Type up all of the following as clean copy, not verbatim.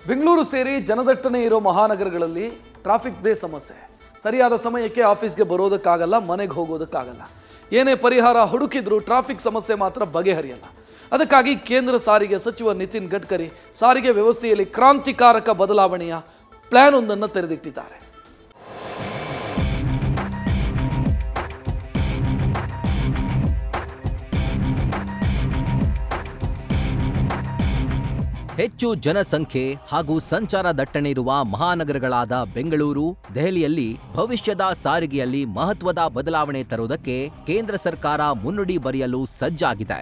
ಬೆಂಗಳೂರು ಸೇರಿ ಜನದಟ್ಟಣೆ ಇರೋ ಮಹಾನಗರಗಳಲ್ಲಿ ಟ್ರಾಫಿಕ್ದೇ ಸಮಸ್ಯೆ. ಸರಿಯಾದ ಸಮಯಕ್ಕೆ ಆಫೀಸ್ಗೆ ಬರೋದಕ್ಕಾಗಲ್ಲ, ಮನೆಗೆ ಹೋಗೋದಕ್ಕಾಗಲ್ಲ. ಏನೇ ಪರಿಹಾರ ಹುಡುಕಿದ್ರೂ ಟ್ರಾಫಿಕ್ ಸಮಸ್ಯೆ ಮಾತ್ರ ಬಗೆಹರಿಯಲ್ಲ. ಅದಕ್ಕಾಗಿ ಕೇಂದ್ರ ಸಾರಿಗೆ ಸಚಿವ ನಿತಿನ್ ಗಡ್ಕರಿ ಸಾರಿಗೆ ವ್ಯವಸ್ಥೆಯಲ್ಲಿ ಕ್ರಾಂತಿಕಾರಕ ಬದಲಾವಣೆಯ ಪ್ಲಾನ್ ಒಂದನ್ನು ತೆರೆದಿಟ್ಟಿದ್ದಾರೆ. ಹೆಚ್ಚು ಜನಸಂಖ್ಯೆ ಹಾಗೂ ಸಂಚಾರ ದಟ್ಟಣೆ ಇರುವ ಮಹಾನಗರಗಳಾದ ಬೆಂಗಳೂರು, ದೆಹಲಿಯಲ್ಲಿ ಭವಿಷ್ಯದ ಸಾರಿಗೆಯಲ್ಲಿ ಮಹತ್ವದ ಬದಲಾವಣೆ ತರುವುದಕ್ಕೆ ಕೇಂದ್ರ ಸರ್ಕಾರ ಮುನ್ನುಡಿ ಬರೆಯಲು ಸಜ್ಜಾಗಿದೆ.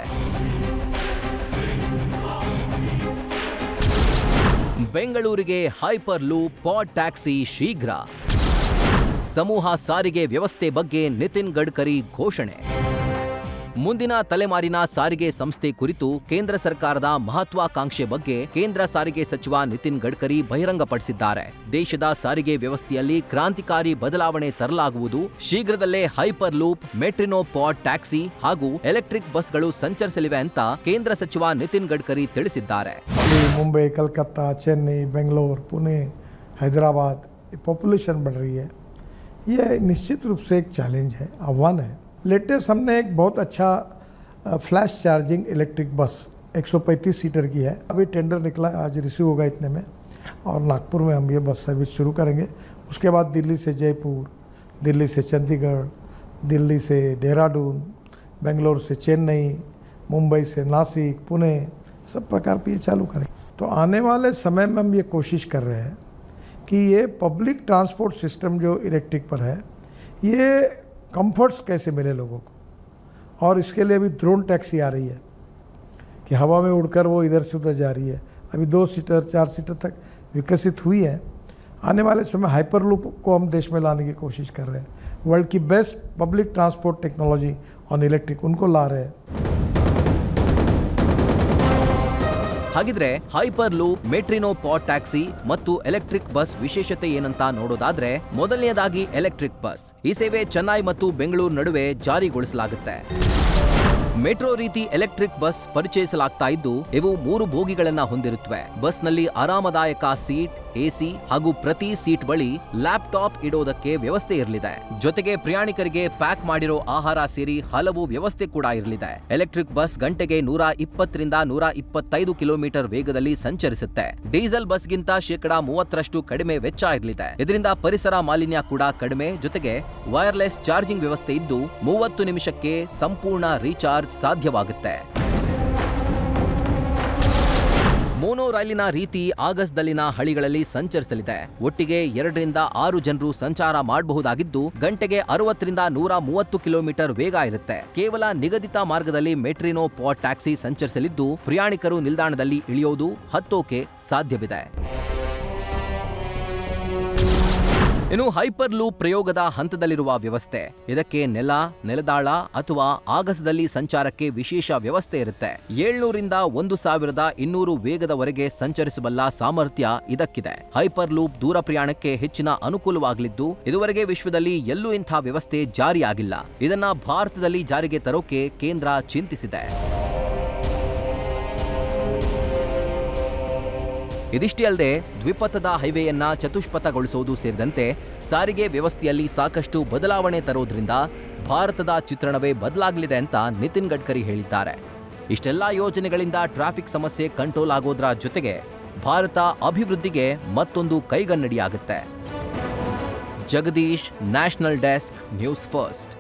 ಬೆಂಗಳೂರಿಗೆ ಹೈಪರ್ ಲೂಪ್ ಪಾಡ್ ಟ್ಯಾಕ್ಸಿ ಶೀಘ್ರ. ಸಮೂಹ ಸಾರಿಗೆ ವ್ಯವಸ್ಥೆ ಬಗ್ಗೆ ನಿತಿನ್ ಗಡ್ಕರಿ ಘೋಷಣೆ. ಮುಂದಿನ ತಲೆಮಾರಿನ ಸಾರಿಗೆ ಸಂಸ್ಥೆ ಕುರಿತು ಕೇಂದ್ರ ಸರ್ಕಾರದ ಮಹತ್ವಾಕಾಂಕ್ಷೆ ಬಗ್ಗೆ ಕೇಂದ್ರ ಸಾರಿಗೆ ಸಚಿವ ನಿತಿನ್ ಗಡ್ಕರಿ ಬಹಿರಂಗಪಡಿಸಿದ್ದಾರೆ. ದೇಶದ ಸಾರಿಗೆ ವ್ಯವಸ್ಥೆಯಲ್ಲಿ ಕ್ರಾಂತಿಕಾರಿ ಬದಲಾವಣೆ ತರಲಾಗುವುದು. ಶೀಘ್ರದಲ್ಲೇ ಹೈಪರ್ ಲೂಪ್, ಮೆಟ್ರಿನೋ ಪಾಡ್ ಟ್ಯಾಕ್ಸಿ ಹಾಗೂ ಎಲೆಕ್ಟ್ರಿಕ್ ಬಸ್ಗಳು ಸಂಚರಿಸಲಿವೆ ಅಂತ ಕೇಂದ್ರ ಸಚಿವ ನಿತಿನ್ ಗಡ್ಕರಿ ತಿಳಿಸಿದ್ದಾರೆ. मुंबई, कलकत्ता, चेन्नई, बेंगलोर, पुणे, हैदराबाद, पॉपुलेशन बढ़ रही है. ये निश्चित रूप से एक चैलेंज है, आह्वान है. लेटेस्ट हमने एक बहुत अच्छा flash charging electric bus 135 seater की है. अभी टेंडर निकला, आज रिसीव होगा इतने में, और नागपुर में हम ये बस सर्विस शुरू करेंगे. उसके बाद दिल्ली से जयपुर, दिल्ली से चंडीगढ़, दिल्ली से देहरादून, बेंगलोर से चेन्नई, मुंबई से नासिक, पुणे, सब प्रकार पे ये चालू करें. तो आने वाले समय में हम ये कोशिश कर रहे हैं कि ये पब्लिक ट्रांसपोर्ट सिस्टम जो इलेक्ट्रिक पर है, ये कंफर्ट्स कैसे मिले लोगों को. और इसके लिए अभी ड्रोन टैक्सी आ रही है कि हवा में उड़कर वो इधर से उधर जा रही है. अभी 2 सीटर 4 सीटर तक विकसित हुई है. आने वाले समय हाइपर लूप को हम देश में लाने की कोशिश कर रहे हैं. वर्ल्ड की best public transport technology on electric उनको ला रहे हैं. ಹಾಗಿದ್ರೆ ಹೈಪರ್ ಲೂಪ್, ಮೆಟ್ರಿನೋ ಪಾಡ್ ಟ್ಯಾಕ್ಸಿ ಮತ್ತು ಎಲೆಕ್ಟ್ರಿಕ್ ಬಸ್ ವಿಶೇಷತೆ ಏನಂತ ನೋಡೋದಾದ್ರೆ, ಮೊದಲನೆಯದಾಗಿ ಎಲೆಕ್ಟ್ರಿಕ್ ಬಸ್. ಈ ಸೇವೆ ಚೆನ್ನೈ ಮತ್ತು ಬೆಂಗಳೂರು ನಡುವೆ ಜಾರಿಗೊಳಿಸಲಾಗುತ್ತೆ. ಮೆಟ್ರೋ ರೀತಿ ಎಲೆಕ್ಟ್ರಿಕ್ ಬಸ್ ಪರಿಚಯಿಸಲಾಗ್ತಾ ಇದ್ದು, ಇವು 3 ಬೋಗಿಗಳನ್ನ ಹೊಂದಿರುತ್ತವೆ. ಬಸ್ನಲ್ಲಿ ಆರಾಮದಾಯಕ ಸೀಟ್, ಎಸಿ ಹಾಗೂ ಪ್ರತಿ ಸೀಟ್ ಬಳಿ ಲ್ಯಾಪ್ಟಾಪ್ ಇಡೋದಕ್ಕೆ ವ್ಯವಸ್ಥೆ ಇರಲಿದೆ. ಜೊತೆಗೆ ಪ್ರಯಾಣಿಕರಿಗೆ ಪ್ಯಾಕ್ ಮಾಡಿರೋ ಆಹಾರ ಸೇರಿ ಹಲವು ವ್ಯವಸ್ಥೆ ಕೂಡ ಇರಲಿದೆ. ಎಲೆಕ್ಟ್ರಿಕ್ ಬಸ್ ಗಂಟೆಗೆ 120 ರಿಂದ 125 ಕಿಲೋಮೀಟರ್ ವೇಗದಲ್ಲಿ ಸಂಚರಿಸುತ್ತೆ. ಡೀಸೆಲ್ ಬಸ್ಗಿಂತ 30% ಕಡಿಮೆ ವೆಚ್ಚ ಇರಲಿದೆ. ಇದರಿಂದ ಪರಿಸರ ಮಾಲಿನ್ಯ ಕೂಡ ಕಡಿಮೆ. ಜೊತೆಗೆ ವೈರ್ಲೆಸ್ ಚಾರ್ಜಿಂಗ್ ವ್ಯವಸ್ಥೆ ಇದ್ದು 30 ನಿಮಿಷಕ್ಕೆ ಸಂಪೂರ್ಣ ರೀಚಾರ್ಜ್ ಸಾಧ್ಯವಾಗುತ್ತೆ. ಮೋನೋ ರೈಲಿನ ರೀತಿ ಆಗಸ್ದಲ್ಲಿನ ಹಳಿಗಳಲ್ಲಿ ಸಂಚರಿಸಲಿದೆ. ಒಟ್ಟಿಗೆ 2 ರಿಂದ 6 ಜನರು ಸಂಚಾರ ಮಾಡಬಹುದಾಗಿದ್ದು, ಗಂಟೆಗೆ 60 ರಿಂದ 130 ಕಿಲೋಮೀಟರ್ ವೇಗ ಇರುತ್ತೆ. ಕೇವಲ ನಿಗದಿತ ಮಾರ್ಗದಲ್ಲಿ ಮೆಟ್ರಿನೋ ಪಾಡ್ ಟ್ಯಾಕ್ಸಿ ಸಂಚರಿಸಲಿದ್ದು, ಪ್ರಯಾಣಿಕರು ನಿಲ್ದಾಣದಲ್ಲಿ ಇಳಿಯೋದು, ಹತ್ತೋಕೆ ಸಾಧ್ಯವಿದೆ. ಇನ್ನು ಹೈಪರ್ ಲೂಪ್ ಪ್ರಯೋಗದ ಹಂತದಲ್ಲಿರುವ ವ್ಯವಸ್ಥೆ. ಇದಕ್ಕೆ ನೆಲದಾಳ ಅಥವಾ ಆಗಸದಲ್ಲಿ ಸಂಚಾರಕ್ಕೆ ವಿಶೇಷ ವ್ಯವಸ್ಥೆ ಇರುತ್ತೆ. 700 ರಿಂದ 1200 ವೇಗದವರೆಗೆ ಸಂಚರಿಸಬಲ್ಲ ಸಾಮರ್ಥ್ಯ ಇದಕ್ಕಿದೆ. ಹೈಪರ್ ಲೂಪ್ ದೂರ ಪ್ರಯಾಣಕ್ಕೆ ಹೆಚ್ಚಿನ ಅನುಕೂಲವಾಗಲಿದ್ದು, ಇದುವರೆಗೆ ವಿಶ್ವದಲ್ಲಿ ಎಲ್ಲೂ ಇಂಥ ವ್ಯವಸ್ಥೆ ಜಾರಿಯಾಗಿಲ್ಲ. ಇದನ್ನ ಭಾರತದಲ್ಲಿ ಜಾರಿಗೆ ತರೋಕೆ ಕೇಂದ್ರ ಚಿಂತಿಸಿದೆ. ಇದಿಷ್ಟೇ ಅಲ್ಲದೆ ದ್ವಿಪಥದ ಹೈವೇಯನ್ನ ಚತುಷ್ಪಥಗೊಳಿಸುವುದು ಸೇರಿದಂತೆ ಸಾರಿಗೆ ವ್ಯವಸ್ಥೆಯಲ್ಲಿ ಸಾಕಷ್ಟು ಬದಲಾವಣೆ ತರೋದ್ರಿಂದ ಭಾರತದ ಚಿತ್ರಣವೇ ಬದಲಾಗಲಿದೆ ಅಂತ ನಿತಿನ್ ಗಡ್ಕರಿ ಹೇಳಿದ್ದಾರೆ. ಇಷ್ಟೆಲ್ಲಾ ಯೋಜನೆಗಳಿಂದ ಟ್ರಾಫಿಕ್ ಸಮಸ್ಯೆ ಕಂಟ್ರೋಲ್ ಆಗೋದ್ರ ಜೊತೆಗೆ ಭಾರತ ಅಭಿವೃದ್ಧಿಗೆ ಮತ್ತೊಂದು ಕೈಗನ್ನಡಿಯಾಗುತ್ತೆ. Jagadish, national desk, news first.